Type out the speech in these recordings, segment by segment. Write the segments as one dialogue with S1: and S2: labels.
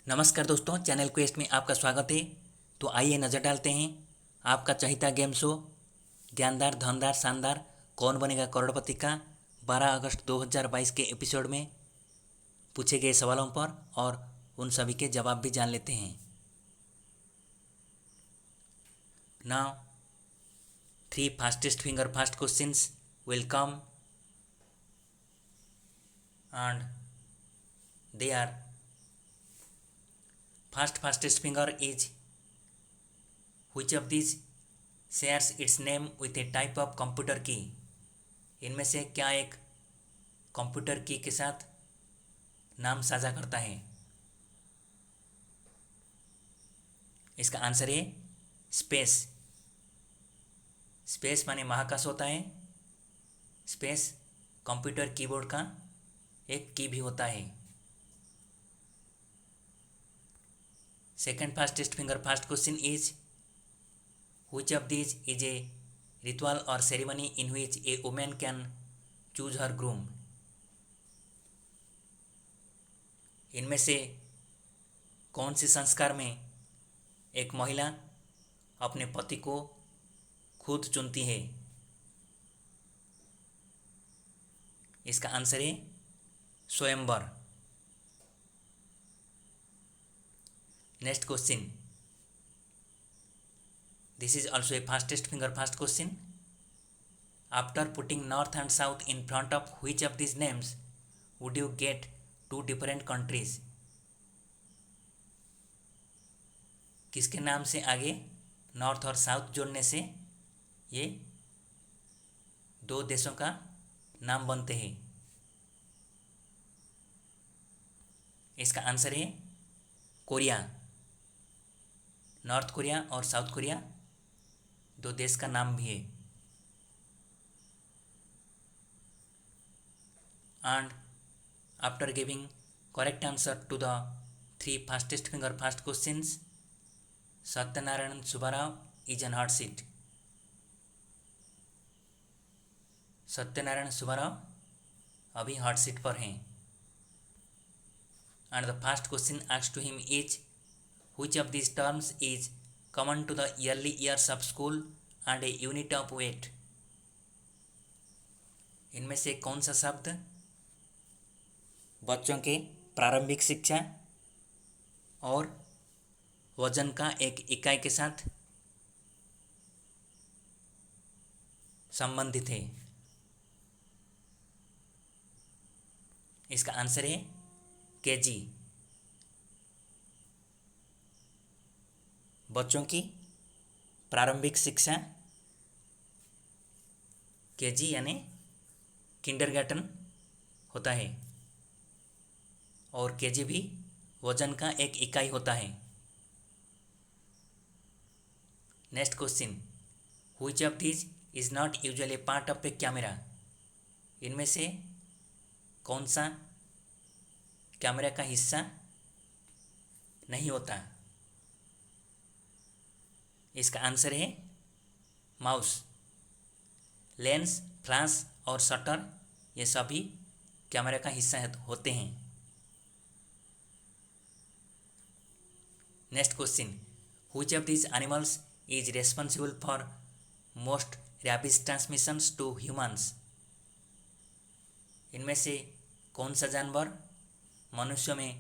S1: नमस्कार दोस्तों, channel quest में आपका स्वागत है। तो आइए नज़र डालते हैं आपका चहिता गेम शो ज्ञानदार धनदार शानदार कौन बनेगा करोड़पति का 12 अगस्त 2022 के एपिसोड में पूछे गए सवालों पर और उन सभी के जवाब भी जान लेते हैं। Now 3 fastest finger first questions will come and they are fastest finger is which of these shares its name with a type of computer key। इनमें से क्या एक कंप्यूटर की के साथ नाम साझा करता है? इसका आंसर है स्पेस। स्पेस माने महाकाश होता है। स्पेस कंप्यूटर कीबोर्ड का एक की भी होता है। Second fastest finger fast question is which of these is a ritual or ceremony in which a woman can choose her groom। इनमें से कौन से संस्कार में एक महिला अपने पति को खुद चुनती है? इसका आंसर है स्वयंवर। Next question, this is also a fastest finger fast question। After putting north and south in front of which of these names would you get two different countries। किसके नाम से आगे नॉर्थ और साउथ जोड़ने से ये दो देशों का नाम बनते हैं? इसका आंसर है कोरिया। नॉर्थ कोरिया और साउथ कोरिया दो देश का नाम भी है। And after giving correct answer to the 3 fastest finger first questions Satyanarayana Subbarao is an hot seat. Satyanarayana Subbarao अभी हॉट सीट पर हैं। And the first question asked to him is which of these terms is common to the early years of school and a unit of weight। इनमें से कौन सा शब्द बच्चों के प्रारंभिक शिक्षा और वजन का एक इकाई के साथ संबंधित है? इसका आंसर है केजी। बच्चों की प्रारंभिक शिक्षा केजी यानी किंडरगार्टन होता है और केजी भी वजन का एक इकाई होता है। Next question, which of these is not usually part of a camera। इनमें से कौन सा कैमरा का हिस्सा नहीं होता? इसका आंसर है माउस। लेंस, फ्लैश और शटर ये सभी कैमरा का हिस्सा होते हैं। Next question, which of these animals is responsible for most rabies transmissions to humans। इनमें से कौन सा जानवर मनुष्यों में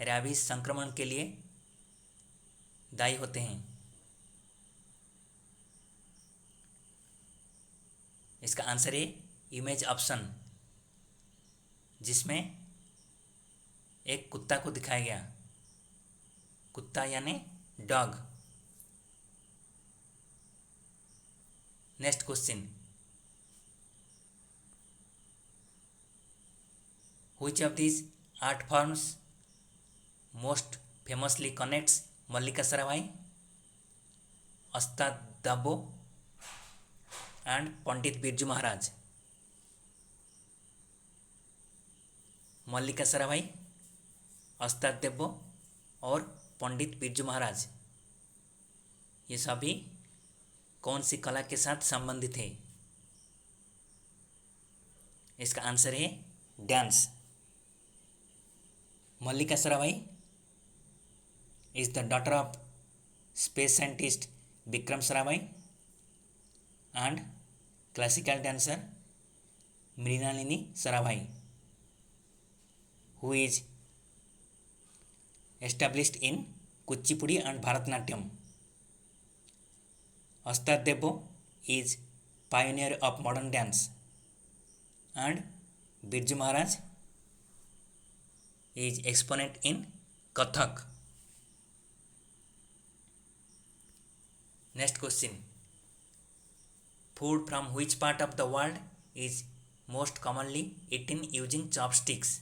S1: रैबीज संक्रमण के लिए दायी होते हैं? इसका आंसर है इमेज ऑप्शन, जिसमें एक कुत्ता को दिखाया गया। कुत्ता यानी dog. Next question, which of these art forms most famously connects मल्लिका सराभाई, अस्ताद दाबो एंड पंडित बिरजू महाराज। मल्लिका सराभाई, अस्ताद देब्बो और पंडित बिरजू महाराज ये सभी कौन सी कला के साथ संबंधित है? इसका आंसर है dance. Mallika Sarabhai is the daughter of space scientist Vikram Sarabhai and classical dancer Mrinalini Sarabhai who is established in Kuchipudi and Bharatnatyam. Astar Devo is pioneer of modern dance and Birju Maharaj is exponent in Kathak. Next question. Food from which part of the world is most commonly eaten using chopsticks?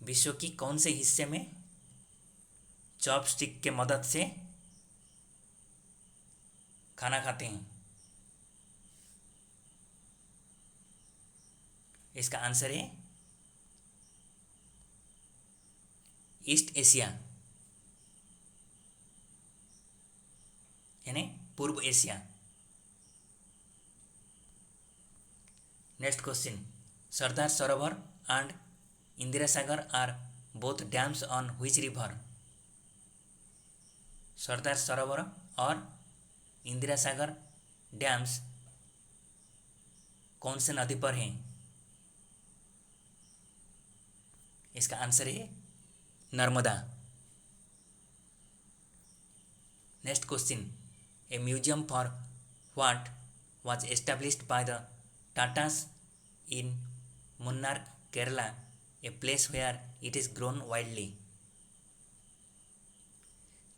S1: विश्व की कौन से हिस्से में chopstick के मदद से खाना खाते हैं? इसका आंसर है ईस्ट एशिया, यानी पूर्व Asia. Next question. Sardar Sarovar and Indira Sagar are both dams on which river? Sardar Sarovar और इंदिरा सागर डैम्स कौन से नदी पर हैं? इसका आंसर है Narmada. Next question. A museum for what was established by the Tatas in Munnar Kerala, a place where it is grown widely?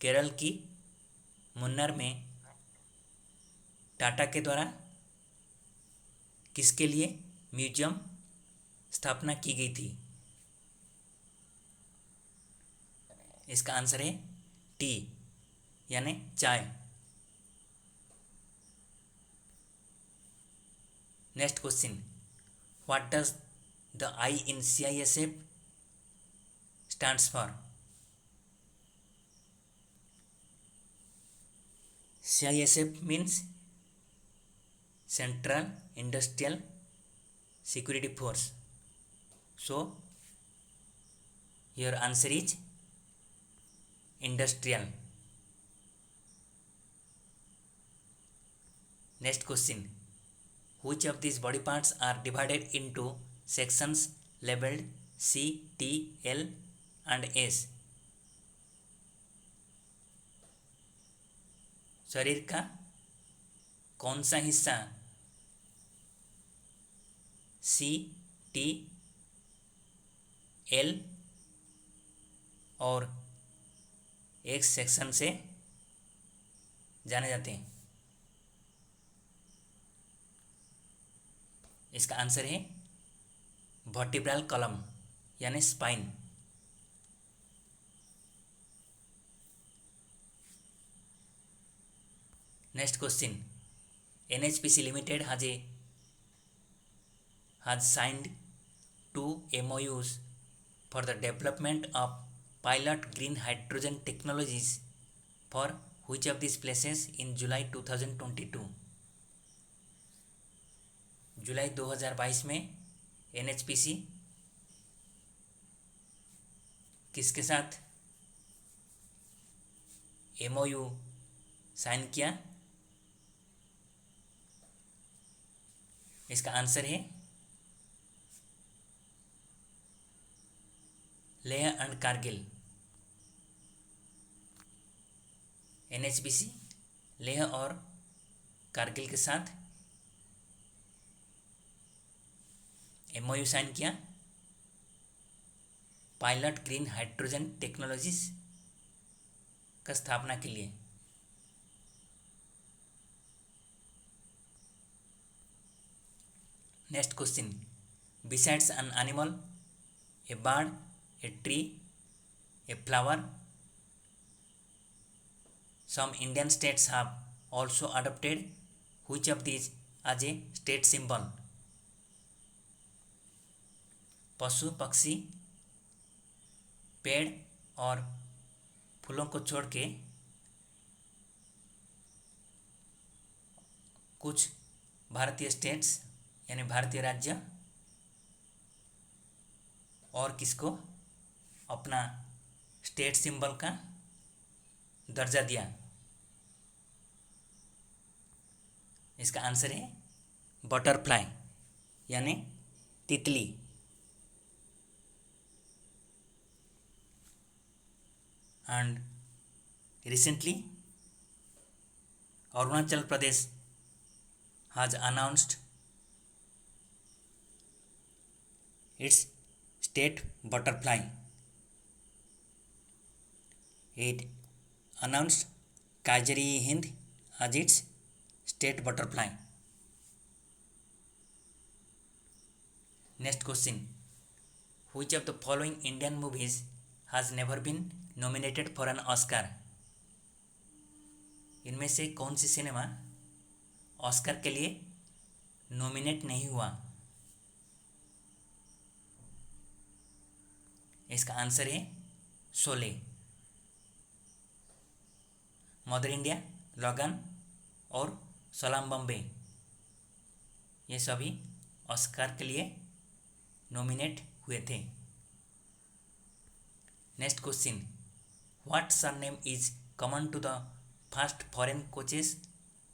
S1: Kerala की मुन्नार में टाटा के द्वारा किसके लिए म्यूजियम स्थापना की गई थी? इसका आंसर है टी, यानी चाय। Next question. What does the I in CISF stands for? CISF means Central Industrial Security Force. So your answer is industrial. Next question. Which of these body parts are divided into sections labeled C, T, L and S? शरीर का कौन सा हिस्सा C, T, L और X section से जाने जाते हैं? इसका आंसर है वर्टिब्रल कॉलम, यानी spine. Next question. NHPC Limited has signed 2 MOUs for the development of pilot green hydrogen technologies for which of these places in July 2022? जुलाई 2022 में NHPC किसके साथ MOU साइन किया? इसका आंसर है लेह एंड कारगिल। NHPC लेह और कारगिल के साथ MOU साइन किया पायलट ग्रीन हाइड्रोजन टेक्नोलॉजीज का स्थापना के लिए। Next question. Besides an animal, A bird, a tree, a flower, some Indian states have also adopted which of these as a state symbol? पशु, पक्षी, पेड़ और फूलों को छोड़ के कुछ भारतीय स्टेट्स यानी भारतीय राज्य और किसको अपना स्टेट सिंबल का दर्जा दिया? इसका आंसर है बटरफ्लाई यानी तितली। And recently Arunachal Pradesh has announced its state butterfly. It announced Kajari Hind as its state butterfly. Next question. Which of the following Indian movies has never been nominated for an Oscar? इनमें से कौन सी cinema Oscar के लिए nominate नहीं हुआ? इसका answer है Sholay. Mother India, लगन और सलाम बम्बे, ये सभी ऑस्कर के लिए नॉमिनेट हुए थे। Next question. What surname is common to the first foreign coaches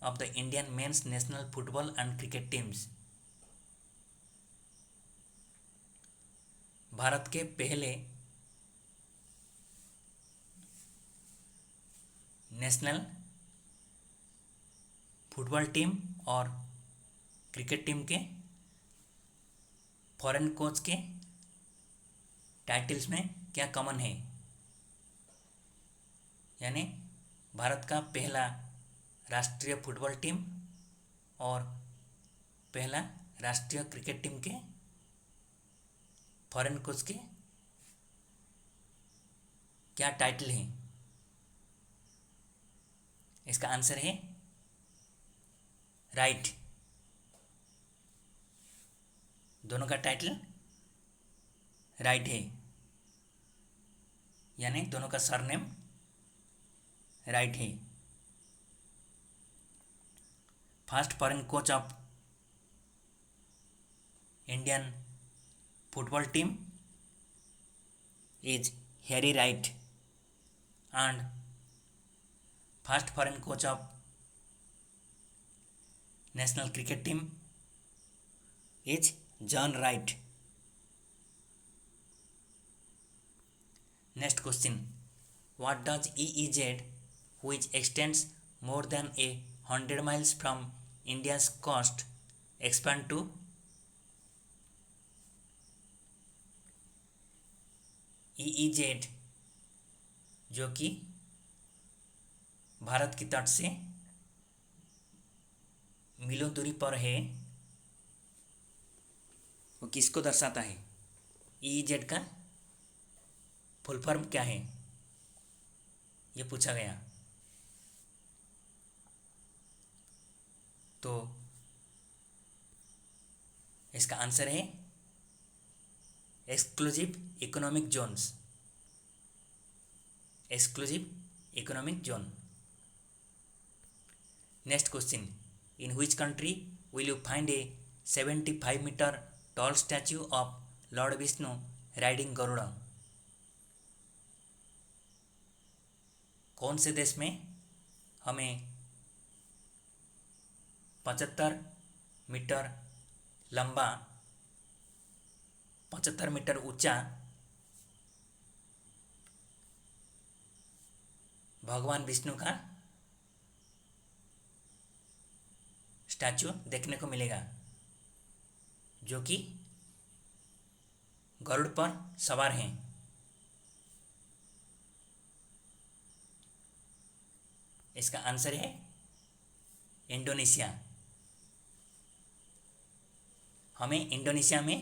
S1: of the Indian men's national football and cricket teams? Bharat के पहले नेशनल फुटबॉल टीम और क्रिकेट टीम के फॉरेन कोच के टाइटल्स में क्या कॉमन है? यानी भारत का पहला राष्ट्रीय फुटबॉल टीम और पहला राष्ट्रीय क्रिकेट टीम के फॉरेन कोच के क्या टाइटल है? इसका आंसर है राइट। दोनों का टाइटल राइट है, यानी दोनों का सरनेम राइट है। First foreign coach of Indian football team is Harry Wright and first foreign coach of national cricket team is John Wright. Next question. What does EEZ, which extends more than 100 miles from India's coast, expand to? EEZ जो कि भारत की तट से मीलों दूरी पर है, वो किसको दर्शाता है? EEZ का फुल फॉर्म क्या है, ये पूछा गया। तो इसका आंसर है exclusive economic zones. Exclusive economic zone. Next question. In which country will you find a 75 metre tall statue of lord Vishnu riding Garuda? कौन से देश में हमें 75 मीटर लंबा, 75 मीटर ऊंचा भगवान विष्णु का स्टैचू देखने को मिलेगा, जो कि गरुड़ पर सवार हैं? इसका आंसर है इंडोनेशिया। हमें इंडोनेशिया में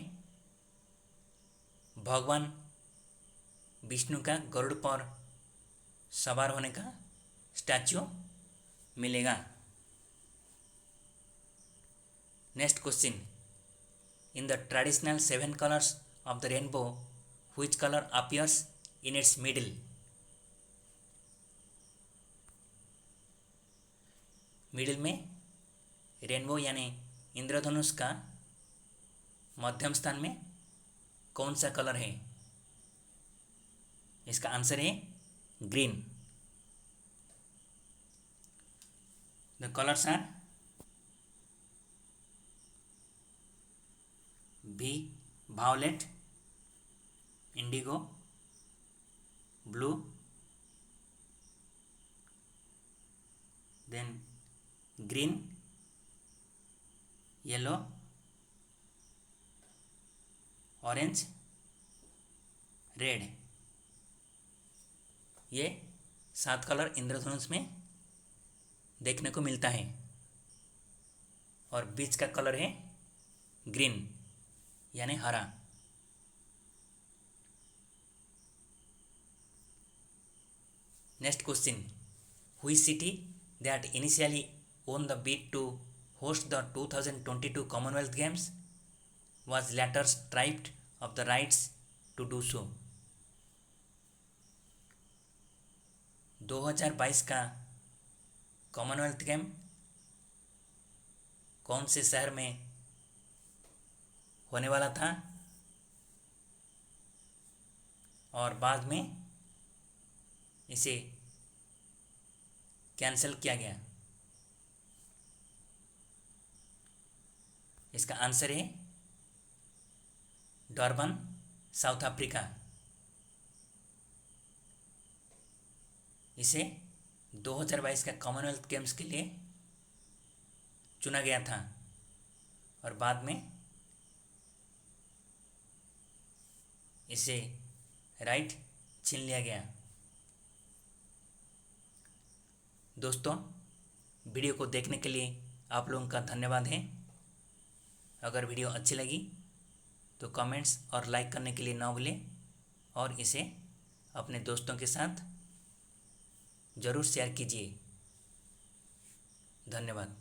S1: भगवान विष्णु का गरुड़ पर सवार होने का स्टैचू मिलेगा। Next question. In the traditional 7 colours of the rainbow which colour appears in its middle? Middle में रेनबो यानी इंद्रधनुष का मध्यम स्थान में कौन सा कलर है? इसका आंसर है green. The colours are be violet, indigo, blue, then green, yellow, orange, red. ये 7 कलर इंद्रधनुष में देखने को मिलता है और बीच का कलर है ग्रीन यानी हरा। Next question, which city that initially won the bid to host the 2022 Commonwealth Games was later stripped of the rights to do so। 2022 का कॉमनवेल्थ गेम कौन से शहर में होने वाला था और बाद में इसे कैंसिल किया गया? इसका आंसर है डरबन, साउथ अफ्रीका। इसे 2022 का कॉमनवेल्थ गेम्स के लिए चुना गया था और बाद में इसे राइट छीन लिया गया। दोस्तों, वीडियो को देखने के लिए आप लोगों का धन्यवाद है। अगर वीडियो अच्छी लगी तो कमेंट्स और लाइक करने के लिए ना भूलें और इसे अपने दोस्तों के साथ ज़रूर शेयर कीजिए। धन्यवाद।